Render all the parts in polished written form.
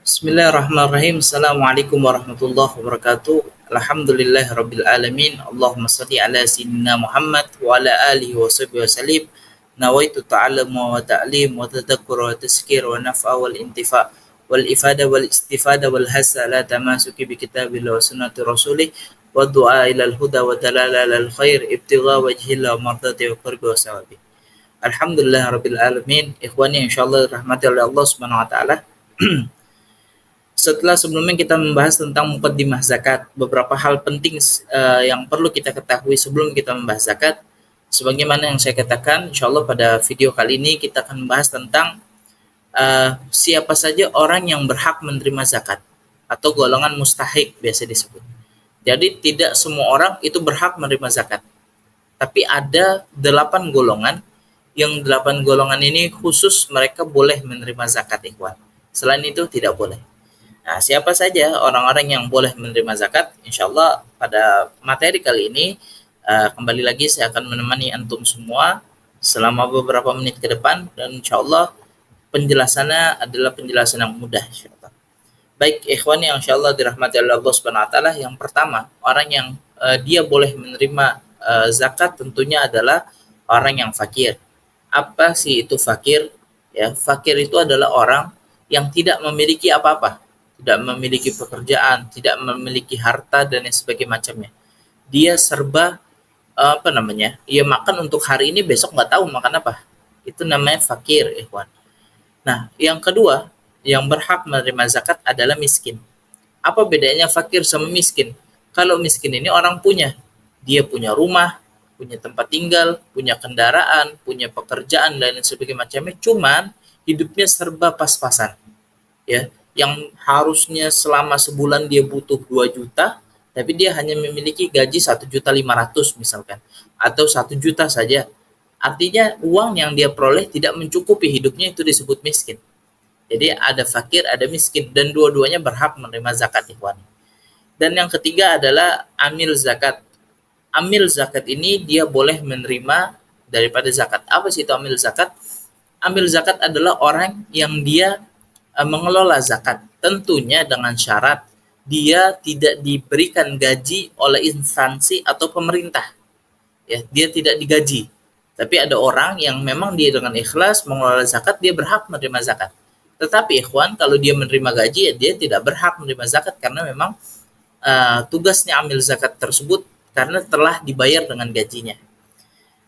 Bismillahirrahmanirrahim. Assalamualaikum warahmatullahi wabarakatuh. Alhamdulillahirabbil alamin. Allahumma shalli ala sayyidina Muhammad wa ala alihi wa sahbihi wasallim. Nawaitu ta'alluma wa ta'lim wa tadhakkura wa tazkir wa naf'a wal intifa' wal ifada wal istifada wal hasa la tamasuki bi kitabillah wa sunnati rasulih wa du'a ilal huda wa dalala lal khair ibtigha wajhillah wa mardati wa qurbi wa sawabi. Alhamdulillahirabbil alamin. Ikhwani insyaallah rahmati oleh Allah Subhanahu wa taala. Setelah sebelumnya kita membahas tentang muqaddimah zakat, beberapa hal penting yang perlu kita ketahui sebelum kita membahas zakat. Sebagaimana yang saya katakan, insyaallah pada video kali ini kita akan membahas tentang siapa saja orang yang berhak menerima zakat atau golongan mustahik biasa disebut. Jadi tidak semua orang itu berhak menerima zakat. Tapi ada 8 golongan, yang 8 golongan ini khusus mereka boleh menerima zakat, ikhwan. Selain itu tidak boleh. Nah, siapa saja orang-orang yang boleh menerima zakat? Insyaallah pada materi kali ini kembali lagi saya akan menemani antum semua selama beberapa menit ke depan, dan insyaallah penjelasannya adalah penjelasan yang mudah insyaallah. Baik ikhwan yang insyaallah dirahmati Allah Subhanahu wa taala, yang pertama orang yang dia boleh menerima zakat tentunya adalah orang yang fakir. Apa sih itu fakir? Ya, fakir itu adalah orang yang tidak memiliki apa-apa, tidak memiliki pekerjaan, tidak memiliki harta dan sebagainya macamnya. Dia serba ia makan untuk hari ini, besok nggak tahu makan apa. Itu namanya fakir, ikhwan. Nah, yang kedua, yang berhak menerima zakat adalah miskin. Apa bedanya fakir sama miskin? Kalau miskin ini orang punya, dia punya rumah, punya tempat tinggal, punya kendaraan, punya pekerjaan dan sebagainya macamnya, cuman hidupnya serba pas-pasan. Ya, yang harusnya selama sebulan dia butuh 2 juta, tapi dia hanya memiliki gaji 1.500.000 misalkan, atau 1 juta saja. Artinya uang yang dia peroleh tidak mencukupi hidupnya, itu disebut miskin. Jadi ada fakir, ada miskin, dan dua-duanya berhak menerima zakat, ikhwan. Dan yang ketiga adalah amil zakat. Amil zakat ini dia boleh menerima daripada zakat. Apa sih itu amil zakat? Amil zakat adalah orang yang dia mengelola zakat, tentunya dengan syarat dia tidak diberikan gaji oleh instansi atau pemerintah. Ya, dia tidak digaji. Tapi ada orang yang memang dia dengan ikhlas mengelola zakat, dia berhak menerima zakat. Tetapi ikhwan, kalau dia menerima gaji, ya dia tidak berhak menerima zakat karena memang tugasnya amil zakat tersebut karena telah dibayar dengan gajinya.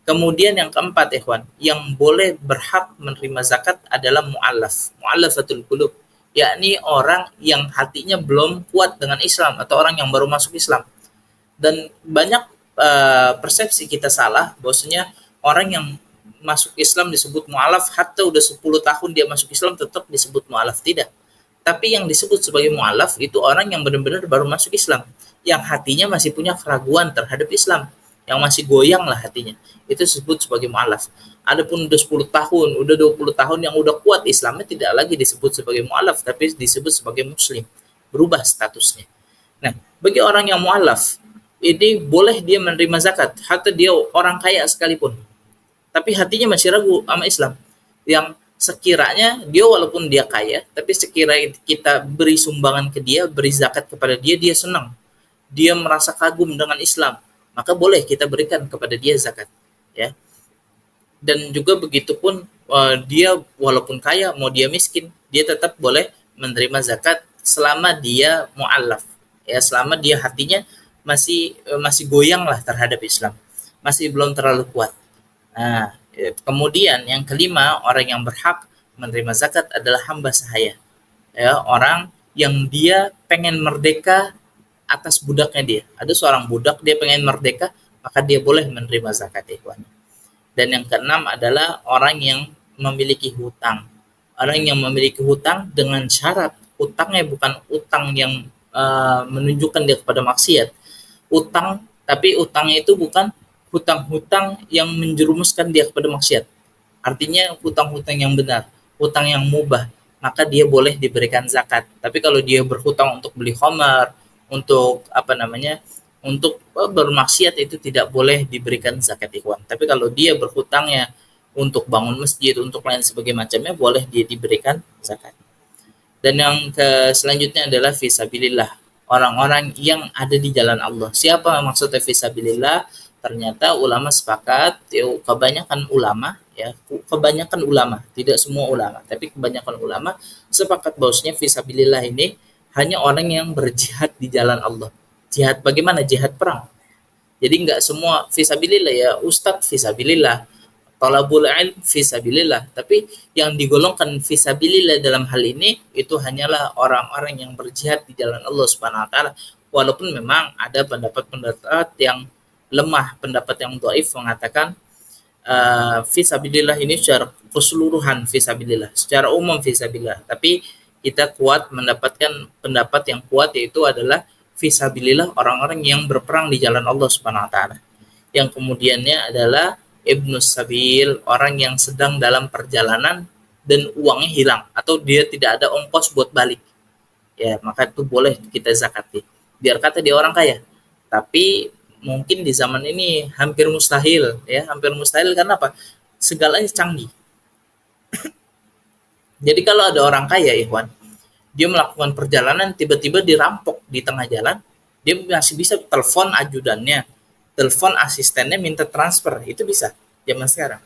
Kemudian yang keempat, ikhwan, yang boleh berhak menerima zakat adalah mu'allafatul qulub, yakni orang yang hatinya belum kuat dengan Islam atau orang yang baru masuk Islam. Dan banyak persepsi kita salah bahwasanya orang yang masuk Islam disebut mu'allaf, hatta udah 10 tahun dia masuk Islam tetap disebut mu'allaf. Tidak. Tapi yang disebut sebagai mu'allaf itu orang yang benar-benar baru masuk Islam, yang hatinya masih punya keraguan terhadap Islam, yang masih goyang lah hatinya, itu disebut sebagai mu'allaf. Adapun udah 10 tahun, udah 20 tahun yang udah kuat Islamnya, tidak lagi disebut sebagai mu'allaf, tapi disebut sebagai muslim, berubah statusnya. Nah, bagi orang yang mu'allaf, ini boleh dia menerima zakat, hatta dia orang kaya sekalipun, tapi hatinya masih ragu sama Islam. Yang sekiranya dia walaupun dia kaya, tapi sekiranya kita beri sumbangan ke dia, beri zakat kepada dia, dia senang, dia merasa kagum dengan Islam, maka boleh kita berikan kepada dia zakat, ya. Dan juga begitupun dia walaupun kaya, mau dia miskin, dia tetap boleh menerima zakat selama dia mu'allaf, ya, selama dia hatinya masih goyang lah terhadap Islam, masih belum terlalu kuat. Nah, kemudian yang kelima, orang yang berhak menerima zakat adalah hamba sahaya, ya, orang yang dia pengen merdeka atas budaknya dia. Ada seorang budak dia pengen merdeka, maka dia boleh menerima zakat, ikhwan. Dan yang keenam adalah orang yang memiliki hutang. Orang yang memiliki hutang dengan syarat hutangnya bukan utang yang menunjukkan dia kepada maksiat. Utang, tapi utangnya itu bukan hutang-hutang yang menjerumuskan dia kepada maksiat. Artinya hutang-hutang yang benar, hutang yang mubah, maka dia boleh diberikan zakat. Tapi kalau dia berhutang untuk beli khamar, untuk untuk bermaksiat, itu tidak boleh diberikan zakat, ikhwan. Tapi kalau dia berhutangnya untuk bangun masjid, untuk lain sebagainya macamnya, boleh dia diberikan zakat. Dan yang selanjutnya adalah fisabilillah, orang-orang yang ada di jalan Allah. Siapa maksudnya fisabilillah? Ternyata ulama sepakat, ya, kebanyakan ulama, tidak semua ulama, tapi kebanyakan ulama sepakat bahwasanya fisabilillah ini hanya orang yang berjihad di jalan Allah. Jihad bagaimana? Jihad perang. Jadi nggak semua fisabilillah ya ustadz fisabilillah, talabul ilm fisabilillah, tapi yang digolongkan fisabilillah dalam hal ini itu hanyalah orang-orang yang berjihad di jalan Allah Subhanahu wa taala. Walaupun memang ada pendapat-pendapat yang lemah, pendapat yang dhaif mengatakan fisabilillah ini secara keseluruhan fisabilillah, secara umum fisabilillah. Tapi kita kuat mendapatkan pendapat yang kuat, yaitu adalah fisabilillah orang-orang yang berperang di jalan Allah Subhanahu wa taala. Yang kemudiannya adalah Ibnu Sabil, orang yang sedang dalam perjalanan dan uangnya hilang atau dia tidak ada ongkos buat balik. Ya, maka itu boleh kita zakati. Biar kata dia orang kaya. Tapi mungkin di zaman ini hampir mustahil, ya, hampir mustahil karena apa? Segalanya canggih. Jadi kalau ada orang kaya, Ikhwan, dia melakukan perjalanan tiba-tiba dirampok di tengah jalan, dia masih bisa telepon ajudannya, telepon asistennya minta transfer, itu bisa zaman sekarang.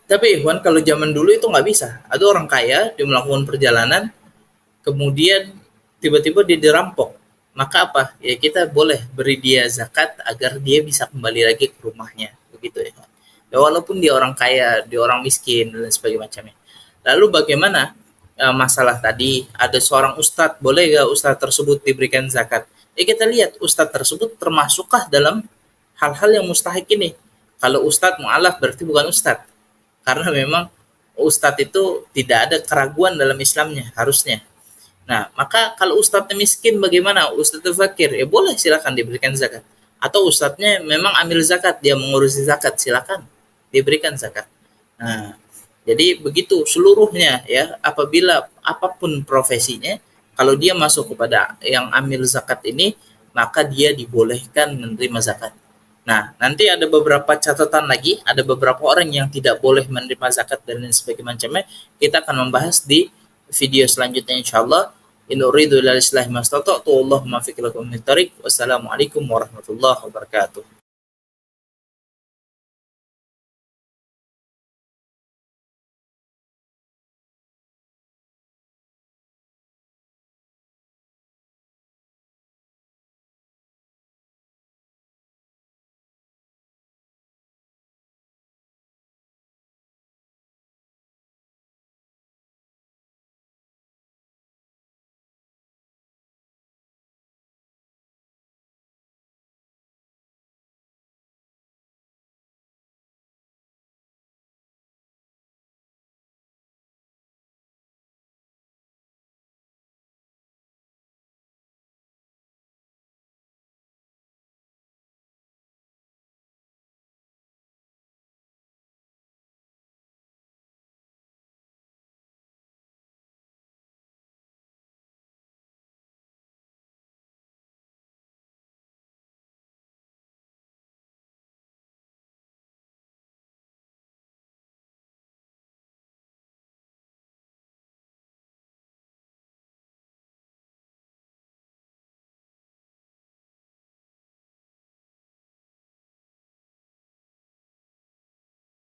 Tapi Ikhwan, kalau zaman dulu itu nggak bisa. Ada orang kaya, dia melakukan perjalanan, kemudian tiba-tiba dia dirampok. Maka apa? Ya kita boleh beri dia zakat agar dia bisa kembali lagi ke rumahnya. Begitu ya. Ya walaupun dia orang kaya, dia orang miskin, dan sebagainya macamnya. Lalu bagaimana masalah tadi? Ada seorang ustadz, boleh nggak ustadz tersebut diberikan zakat? Ya kita lihat ustadz tersebut termasukkah dalam hal-hal yang mustahik ini. Kalau ustadz mu'alaf berarti bukan ustadz. Karena memang ustadz itu tidak ada keraguan dalam Islamnya, harusnya. Nah, maka kalau ustadznya miskin bagaimana? Ustadznya fakir, ya boleh silakan diberikan zakat. Atau ustadznya memang ambil zakat, dia mengurusi zakat, silakan diberikan zakat. Nah, jadi begitu seluruhnya ya, apabila apapun profesinya, kalau dia masuk kepada yang ambil zakat ini, maka dia dibolehkan menerima zakat. Nah, nanti ada beberapa catatan lagi, ada beberapa orang yang tidak boleh menerima zakat dan lain sebagainya. Kita akan membahas di video selanjutnya insyaallah. In uridu illa al-islahi mastata'tu, Allahumma fiq lakum min thariq. Wassalamualaikum warahmatullahi wabarakatuh.